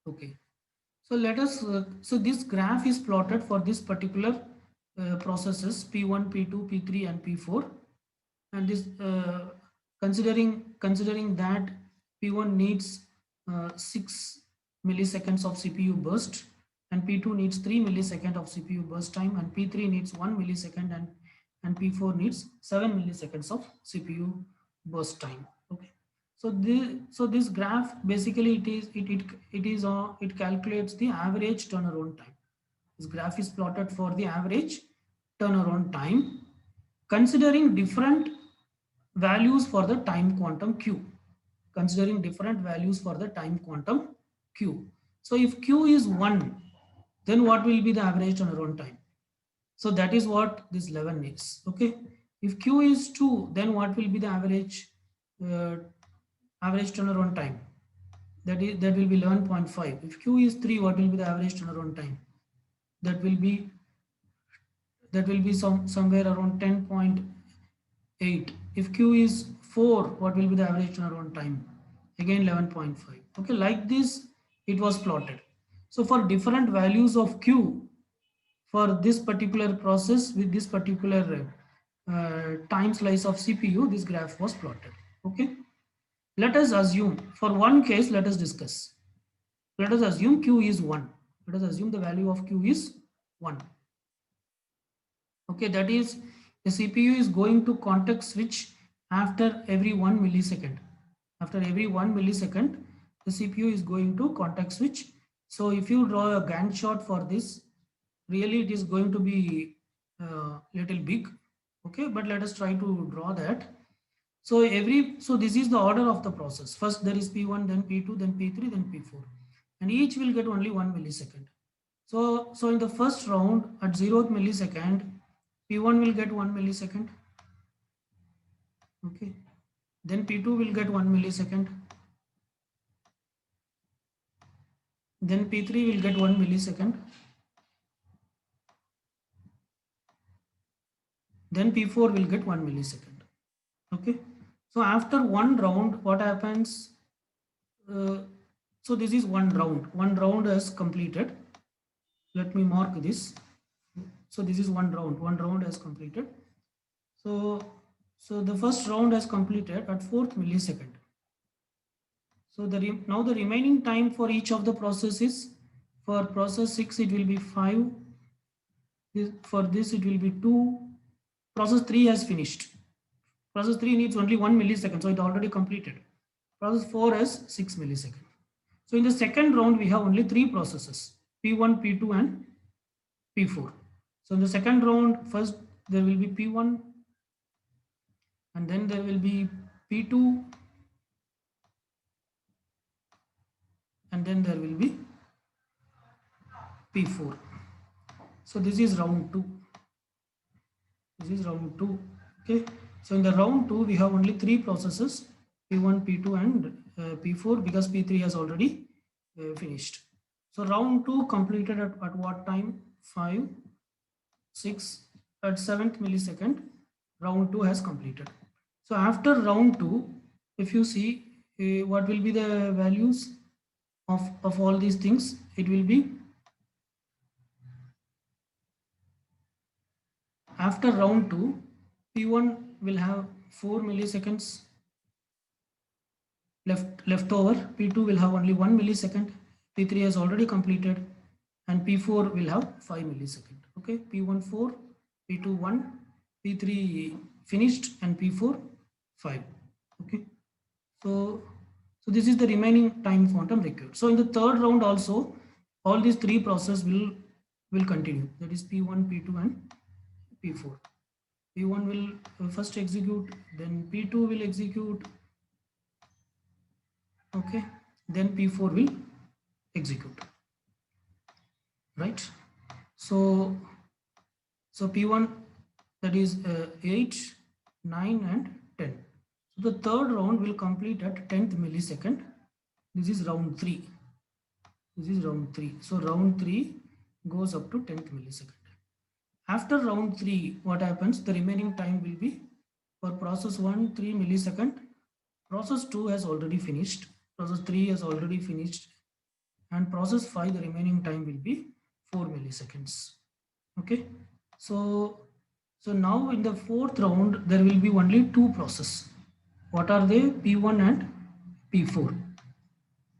Okay. So let us, so this graph is plotted for this particular processes P1, P2, P3 and P4. And this considering that P1 needs 6 milliseconds of CPU burst, and P2 needs 3 milliseconds of CPU burst time, and P3 needs 1 millisecond, and P4 needs 7 milliseconds of CPU burst time. Okay. So this graph basically it calculates the average turnaround time. This graph is plotted for the average turnaround time considering different values for the time quantum q. Considering different values for the time quantum q. So if q is 1, then what will be the average turnaround time? So that is what this 11 is. Okay. If q is 2, then what will be the uh, average turnaround time? That will be 11.5. If q is 3, what will be the average turnaround time? That will be somewhere around 10.8. If q is 4, what will be the average turnaround time? Again 11.5. Okay, like this it was plotted. So for different values of q for this particular process with this particular time slice of CPU, this graph was plotted. Okay, let us assume for one case, let us discuss. Let us assume q is 1. Let us assume the value of q is 1. Okay, that is the CPU is going to context switch after every 1 millisecond. After every 1 millisecond, the CPU is going to context switch. So if you draw a Gantt chart for this, really it is going to be little big. Okay, but let us try to draw that. So this is the order of the process. First there is P1, then P2, then P3, then P4, and each will get only 1 millisecond. So in the first round at 0th millisecond, P1 will get 1 millisecond. Okay. Then P2 will get 1 millisecond. Then P3 will get 1 millisecond. Then P4 will get 1 millisecond. Okay. So after one round, what happens? So this is one round. One round has completed. Let me mark this. So this is one round. One round has completed. So the first round has completed at 4th millisecond. So now the remaining time for each of the processes, for process 6 it will be 5, for this it will be 2, process 3 has finished. Process 3 needs only 1 millisecond, so it already completed. Process 4 has 6 milliseconds. So in the second round we have only 3 processes, P1, P2 and P4. So in the second round, first there will be P1 and then there will be P2 and then there will be P4. So this is round 2. This is round 2. Okay. So in the round 2 we have only 3 processes, P1, P2 and P4, because P3 has already finished. So round 2 completed at what time? 5, 6, at 7th millisecond round 2 has completed. So after round 2, if you see what will be the values of all these things, it will be after round 2, P1 will have 4 milliseconds left over, P2 will have only 1 millisecond, P3 has already completed, and P4 will have 5 millisecond. Okay, P1 4, P2 1, P3 finished, and P4 5. Okay, so this is the remaining time quantum required. So in the third round also, all these 3 processes will continue. That is P1, P2 and P4. P1 will first execute, then P2 will execute. Okay, then P4 will execute, right? So P1, that is 8, 9 and 10. So the third round will complete at 10th millisecond. This is round 3. This is round 3. So round 3 goes up to 10th millisecond. After round 3, what happens? The remaining time will be for process 1, 3 millisecond. Process 2 has already finished. Process 3 has already finished. and process 5, the remaining time will be 4 milliseconds. Okay, so now in the fourth round there will be only two processes. What are they? P1 and P4.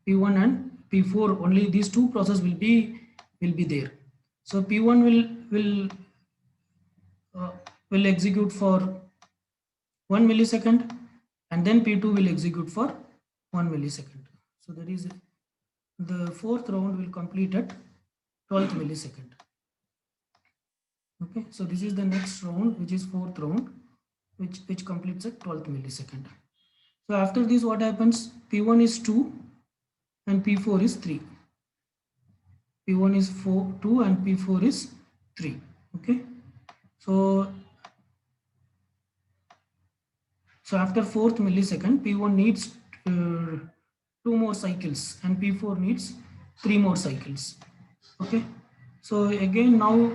P1 and P4, only these two processes will be there. So P1 will execute for 1 millisecond, and then P2 will execute for 1 millisecond. So that is the fourth round will complete at 12th millisecond. Okay, so this is the next round, which is fourth round, which completes at 12th millisecond. So after this, what happens? P1 is 2 and P4 is 3. P1 is 2 and P4 is 3. Okay, so after 4th millisecond, P1 needs 2 more cycles and P4 needs 3 more cycles. Okay, so again now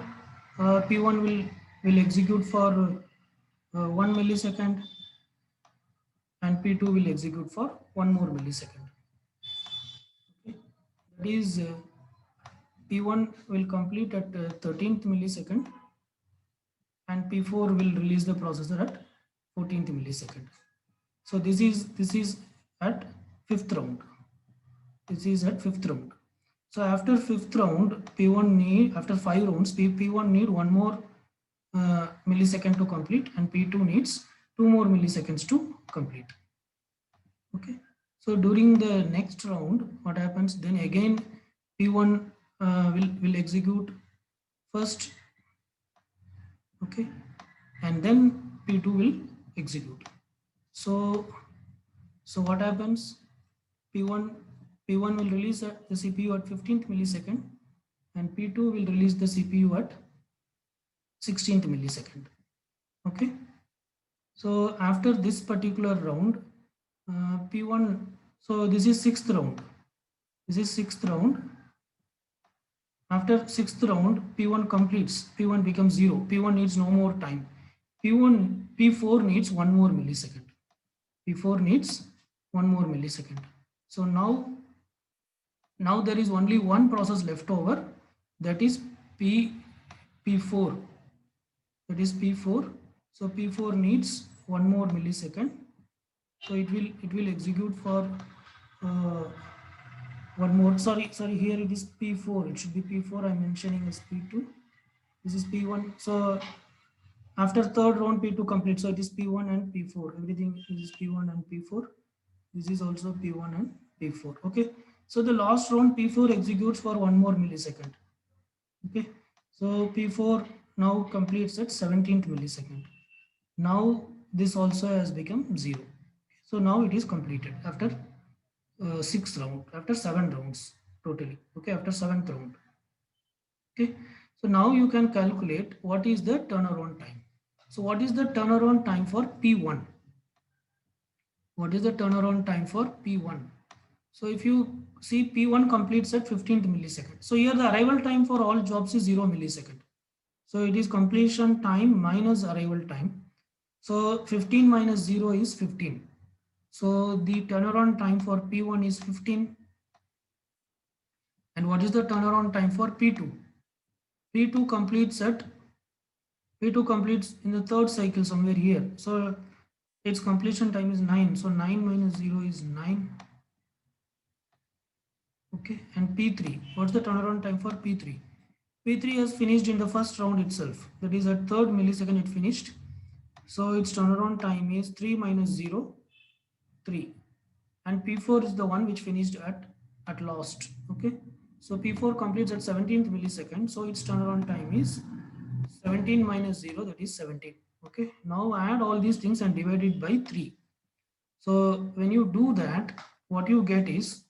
P1 will execute for 1 millisecond and P2 will execute for 1 more millisecond. Okay, that is P1 will complete at 13th millisecond and P4 will release the processor at 14th millisecond. So this is at fifth round. This is at fifth round. So after fifth round, P1 need, after 5 rounds, P1 need 1 more millisecond to complete, and P2 needs 2 more milliseconds to complete. Okay. So during the next round, what happens then? Again, P1 will execute first. Okay, and then P2 will execute. So what happens? P1 will release the CPU at 15th millisecond, and P2 will release the CPU at 16th millisecond. Okay, so after this particular round, P1, so this is sixth round. This is sixth round. After sixth round, P1 completes. P1 becomes 0. P1 needs no more time. P4 needs 1 more millisecond. P4 needs 1 more millisecond. So now there is only one process left over, that is P4. That is P4. So P4 needs 1 more millisecond. So it will execute for 1 more. Sorry, here it is P4. It should be P4. I'm mentioning as P2. This is P1. So after third round, P2 complete. So it is P1 and P4. Everything is P1 and P4. This is also P1 and P4. Okay. So the last round, P4 executes for 1 more millisecond. Okay. So P4 now completes at 17th millisecond. Now this also has become 0. So now it is completed after 6th round, after 7 rounds totally. Okay, after 7th round. Okay, so now you can calculate what is the turnaround time. So what is the turnaround time for P1? What is the turnaround time for P1? So if you see, P1 completes at 15th millisecond. So here the arrival time for all jobs is 0 millisecond. So it is completion time minus arrival time. So 15 minus 0 is 15. So the turnaround time for P1 is 15. And what is the turnaround time for P2? P2 completes in the third cycle somewhere here. So its completion time is 9. So 9 minus 0 is 9. Okay, and P3, what's the turnaround time for P3? P3 has finished in the first round itself. That is at 3rd millisecond it finished. So its turnaround time is 3 minus 0, 3. And P4 is the one which finished at last. Okay, so P4 completes at 17th millisecond. So its turnaround time is 17 minus 0, that is 17. Okay, now add all these things and divide it by 3. So when you do that, what you get is,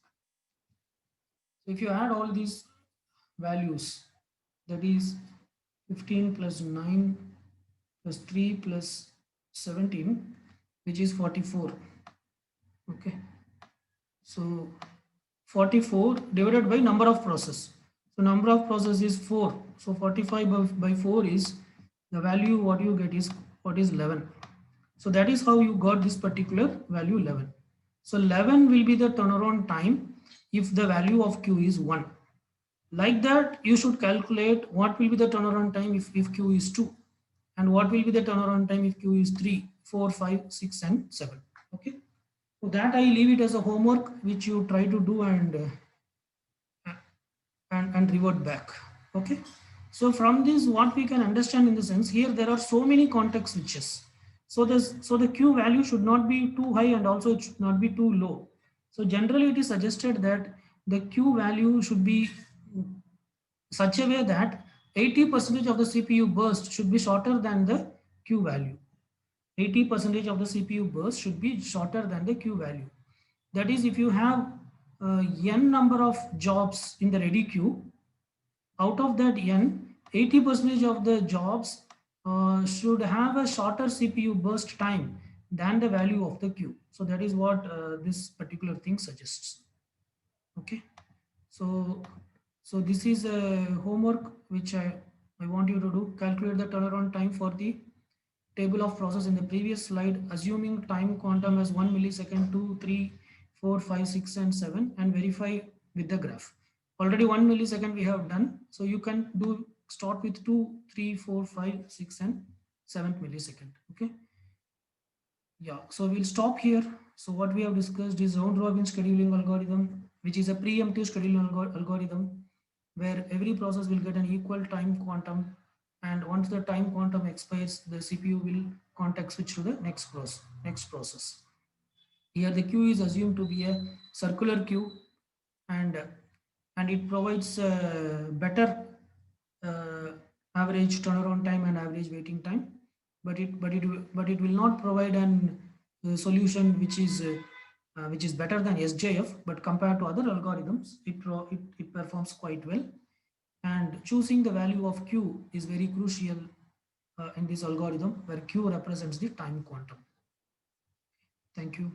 if you add all these values, that is 15 plus 9 plus 3 plus 17, which is 44. Okay, so 44 divided by number of process. So number of process is 4. So 45 by 4 is the value. What you get is 11. So that is how you got this particular value 11. So 11 will be the turnaround time if the value of q is 1. Like that, you should calculate what will be the turnaround time if q is 2, and what will be the turnaround time if q is 3, 4, 5, 6, and 7. Okay, so that I leave it as a homework which you try to do and revert back. Okay, so from this what we can understand in the sense, here there are so many context switches. So the q value should not be too high and also it should not be too low. So generally it is suggested that the q value should be such a way that 80% of the CPU burst should be shorter than the q value. 80% of the CPU burst should be shorter than the q value. That is, if you have n number of jobs in the ready queue, out of that n, 80% of the jobs should have a shorter CPU burst time than the value of the queue. So that is what this particular thing suggests. Okay, so this is a homework which I want you to do. Calculate the turnaround time for the table of process in the previous slide, assuming time quantum as 1 millisecond, 2, 3, 4, 5, 6, and 7, and verify with the graph. Already 1 millisecond we have done, so you can do start with 2, 3, 4, 5, 6, and 7th millisecond. Okay, yeah, so we'll stop here. So what we have discussed is round robin scheduling algorithm, which is a preemptive scheduling algorithm where every process will get an equal time quantum, and once the time quantum expires, the CPU will context switch to the next process. Here the queue is assumed to be a circular queue, and it provides better uh, average turnaround time and average waiting time, but it will not provide an solution which is better than SJF, but compared to other algorithms, it performs quite well. And choosing the value of q is very crucial in this algorithm, where q represents the time quantum. Thank you.